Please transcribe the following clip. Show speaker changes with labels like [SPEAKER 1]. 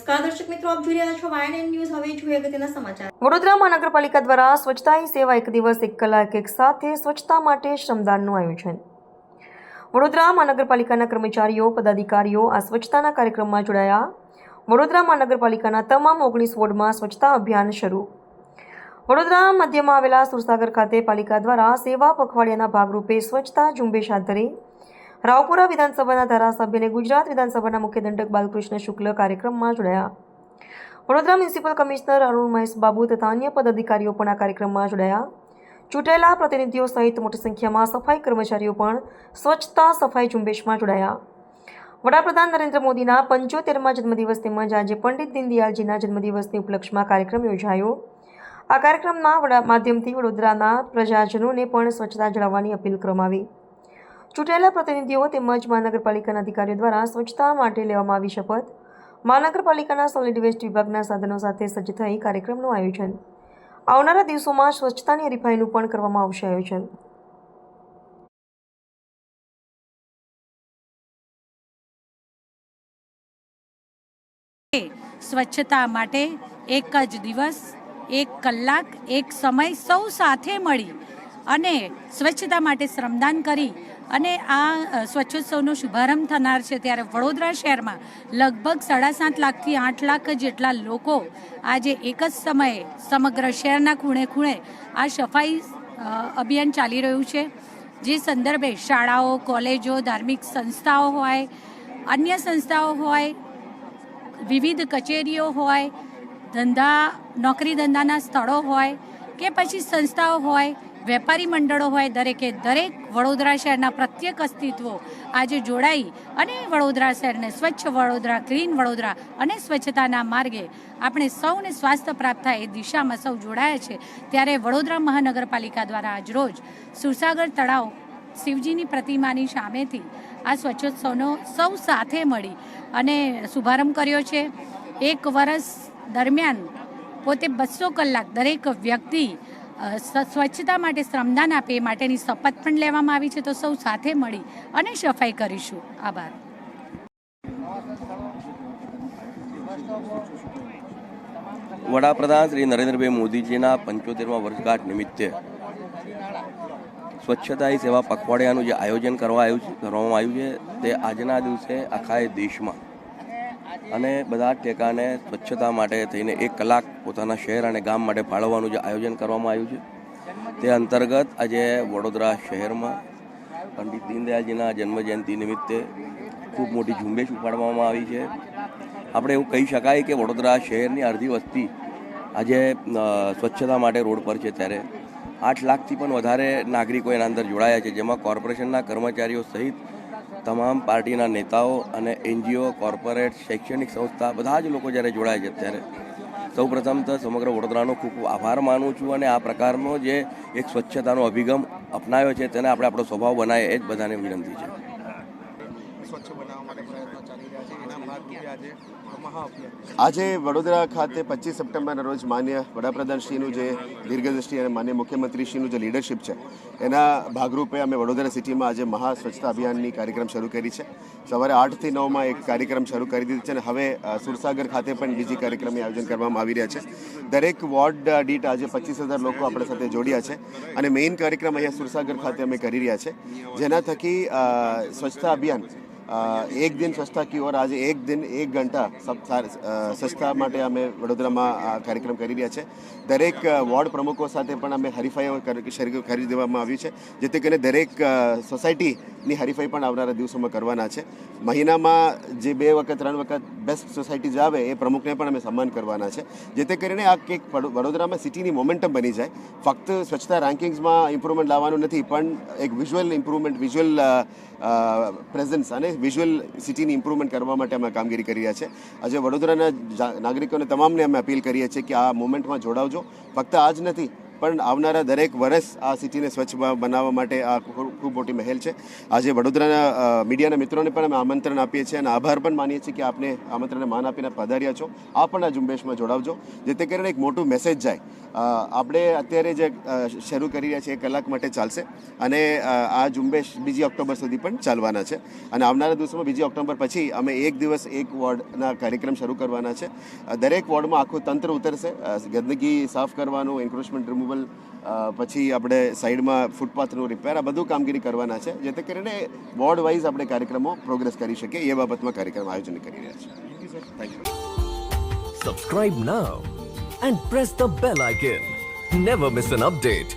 [SPEAKER 1] નમસ્કાર દર્શક મિત્રો, આપ જોઈ રહ્યા છો YNN ન્યૂઝ. હવે જોઈએ અગત્યના સમાચાર.
[SPEAKER 2] વડોદરા મહાનગરપાલિકા દ્વારા સ્વચ્છતા હી સેવા એક દિવસ એક કલાક એક સાથે સ્વચ્છતા માટે શ્રમદાનનું આયોજન. વડોદરા મહાનગરપાલિકાના કર્મચારીઓ પદાધિકારીઓ આ સ્વચ્છતાના કાર્યક્રમમાં જોડાયા. વડોદરા મહાનગરપાલિકાના તમામ 19 વોર્ડમાં સ્વચ્છતા અભિયાન શરૂ. વડોદરા મધ્યમાં આવેલા સુરસાગર ખાતે પાલિકા દ્વારા સેવા પખવાડિયાના ભાગરૂપે સ્વચ્છતા ઝુંબેશ હાથ ધરી. રાવપુરા વિધાનસભાના ધારાસભ્ય અને ગુજરાત વિધાનસભાના મુખ્ય દંડક બાલકૃષ્ણ શુક્લ કાર્યક્રમમાં જોડાયા. વડોદરા મ્યુનિસિપલ કમિશનર અરુણ મહેશ બાબુ તથા અન્ય પદાધિકારીઓ પણ આ કાર્યક્રમમાં જોડાયા. ચૂંટાયેલા પ્રતિનિધિઓ સહિત મોટી સંખ્યામાં સફાઈ કર્મચારીઓ પણ સ્વચ્છતા સફાઈ ઝુંબેશમાં જોડાયા. વડાપ્રધાન નરેન્દ્ર મોદીના 75મા જન્મદિવસ તેમજ આજે પંડિત દીનદયાળજીના જન્મદિવસની ઉપલક્ષમાં કાર્યક્રમ યોજાયો. આ કાર્યક્રમના માધ્યમથી વડોદરાના પ્રજાજનોને પણ સ્વચ્છતા જાળવવાની અપીલ કરવામાં આવી. ચૂંટાયેલા પ્રતિનિધિઓ તેમજ મહાનગરપાલિકાના અધિકારીઓ દ્વારા સ્વચ્છતા માટે લેવામાં આવી શપથ. મહાનગરપાલિકાના સોલિડ વેસ્ટ વિભાગના સાધનો સાથે સજ્જ થઈ કાર્યક્રમનું આયોજન. આવનારા દિવસોમાં સ્વચ્છતાની હરીફાઈનું પણ કરવામાં આવશે આયોજન.
[SPEAKER 3] સ્વચ્છતા માટે એક જ દિવસ એક કલાક એક સમય સૌ સાથે મળી અને સ્વચ્છતા માટે શ્રમદાન કરી અને આ સ્વચ્છોત્સવનો શુભારંભ થનાર છે. ત્યારે વડોદરા શહેરમાં લગભગ 7.5 લાખથી 8 લાખ જેટલા લોકો આજે એક જ સમયે સમગ્ર શહેરના ખૂણે ખૂણે આ સફાઈ અભિયાન ચાલી રહ્યું છે. જે સંદર્ભે શાળાઓ, કોલેજો, ધાર્મિક સંસ્થાઓ હોય, અન્ય સંસ્થાઓ હોય, વિવિધ કચેરીઓ હોય, નોકરી ધંધાના સ્થળો હોય કે પછી સંસ્થાઓ હોય, વેપારી મંડળો હોય, દરેકે દરેક વડોદરા શહેરના પ્રત્યેક અસ્તિત્વો આજે જોડાઈ અને વડોદરા શહેરને સ્વચ્છ વડોદરા, ક્લીન વડોદરા અને સ્વચ્છતાના માર્ગે આપણે સૌને સ્વાસ્થ્ય પ્રાપ્ત થાય એ દિશામાં સૌ જોડાયા છે. ત્યારે વડોદરા મહાનગરપાલિકા દ્વારા આજરોજ સુરસાગર તળાવ શિવજીની પ્રતિમાની સામેથી આ સ્વચ્છોત્સવનો સૌ સાથે મળી અને શુભારંભ કર્યો છે. એક વર્ષ દરમિયાન પોતે 200 કલાક દરેક વ્યક્તિ સ્વચ્છતા માટે શ્રમદાન આપે એ માટેની શપથ પણ લેવામાં આવી છે. તો સૌ સાથે મળી અને સફાઈ કરીશું. આભાર.
[SPEAKER 4] વડાપ્રધાન શ્રી નરેન્દ્રભાઈ મોદીજીના 75મા વર્ષગાંઠ નિમિત્તે સ્વચ્છતા હી સેવા પખવાડિયાનું જે આયોજન કરવામાં આવ્યું છે તે આજના દિવસે આખા દેશમાં અને બધા ઠેકાને સ્વચ્છતા માટે થઈને 1 કલાક પોતાના શહેર અને ગામ માટે ફાળવવાનું જે આયોજન કરવામાં આવ્યું છે તે અંતર્ગત આજે વડોદરા શહેરમાં પંડિત દીનદયાળજીના જન્મજયંતિ નિમિત્તે ખૂબ મોટી ઝુંબેશ ઉપાડવામાં આવી છે. આપણે એવું કહી શકાય કે વડોદરા શહેરની અડધી વસ્તી આજે સ્વચ્છતા માટે રોડ પર છે. ત્યારે 8 લાખથી પણ વધારે નાગરિકો એના અંદર જોડાયા છે, જેમાં કોર્પોરેશનના કર્મચારીઓ સહિત તમામ પાર્ટીના નેતાઓ અને NGO, કોર્પોરેટ, શૈક્ષણિક સંસ્થા બધા જ લોકો જ્યારે જોડાય છે. ત્યારે સૌપ્રથમ તો સમગ્ર વડોદરાનો ખૂબ ખૂબ આભાર માનું છું અને આ પ્રકારનો જે એક સ્વચ્છતાનો અભિગમ અપનાવ્યો છે તેને આપણે આપણો સ્વભાવ બનાવીએ એ જ બધાને વિનંતી છે.
[SPEAKER 5] આજે વડોદરા ખાતે 25 સપ્ટેમ્બરના રોજ માન્ય વડાપ્રધાનશ્રીનું જે દીર્ઘદ્રષ્ટિ અને માન્ય મુખ્યમંત્રીશ્રીનું જે લીડરશિપ છે એના ભાગરૂપે અમે વડોદરા સિટીમાં આજે મહા સ્વચ્છતા અભિયાનની કાર્યક્રમ શરૂ કરી છે. સવારે 8 થી 9 એક કાર્યક્રમ શરૂ કરી દીધી છે અને હવે સુરસાગર ખાતે પણ બીજી કાર્યક્રમનું આયોજન કરવામાં આવી રહ્યા છે. દરેક વોર્ડ દીઠ આજે 25,000 લોકો આપણા સાથે જોડ્યા છે અને મેઇન કાર્યક્રમ અહીંયા સુરસાગર ખાતે અમે કરી રહ્યા છે, જેના થકી સ્વચ્છતા અભિયાન એક દિન સ્વચ્છતા કી ઓર આજે એક દિન એક ઘંટા સ્વચ્છતા માટે અમે વડોદરામાં આ કાર્યક્રમ કરી રહ્યા છે. દરેક વોર્ડ પ્રમુખો સાથે પણ અમે હરીફાઈઓ કરી દેવામાં આવી છે, જેથી કરીને દરેક સોસાયટીની હરીફાઈ પણ આવનારા દિવસોમાં કરવાના છે. મહિનામાં જે 2 વખત 3 વખત બેસ્ટ સોસાયટીઝ આવે એ પ્રમુખને પણ અમે સન્માન કરવાના છે, જેથી કરીને આ એક વડોદરામાં સિટીની મોમેન્ટમ બની જાય. ફક્ત સ્વચ્છતા રેન્કિંગ્સમાં ઇમ્પ્રુવમેન્ટ લાવવાનું નથી, પણ એક વિઝ્યુઅલ ઇમ્પ્રુવમેન્ટ, વિઝ્યુઅલ પ્રેઝન્સ અને વિઝ્યુઅલ સિટીની ઇમ્પ્રુવમેન્ટ કરવા માટે અમે કામગીરી કરી રહ્યા છે. આજે વડોદરાના નાગરિકોને તમામને અમે અપીલ કરીએ છીએ કે આ મોમેન્ટમાં જોડાવજો. ફક્ત આજ નથી પણ આવનારા દરેક વર્ષ આ સિટીને સ્વચ્છ બનાવવા માટે આ ખૂબ મોટી મહેલ છે. આજે વડોદરાના મીડિયાના મિત્રોને પણ અમે આમંત્રણ આપીએ છીએ અને આભાર પણ માનીએ છીએ કે આપને આમંત્રણને માન આપીને પધાર્યા છો. આપ પણ આ ઝુંબેશમાં જોડાવજો, જેથી કરીને એક મોટું મેસેજ જાય. આપણે અત્યારે જે શરૂ કરી રહ્યા છીએ 1 કલાક માટે ચાલશે અને આ ઝુંબેશ 2 ઓક્ટોબર સુધી પણ ચાલવાના છે અને આવનારા દિવસોમાં 2 ઓક્ટોબર પછી અમે 1 દિવસ 1 વોર્ડના કાર્યક્રમ શરૂ કરવાના છે. દરેક વોર્ડમાં આખું તંત્ર ઉતરશે, ગંદકી સાફ કરવાનું, એન્ક્રોચમેન્ટ રિમૂવલ, પછી આપણે સાઈડમાં ફૂટપાથનું રિપેર, આ બધું કામગીરી કરવાના છે, જેથી કરીને વોર્ડ વાઇઝ આપણે કાર્યક્રમો પ્રોગ્રેસ કરી શકીએ. એ બાબતમાં કાર્યક્રમ આયોજન કરી રહ્યા છીએ. Thank you.
[SPEAKER 6] Subscribe now and press the bell icon. Never miss an update.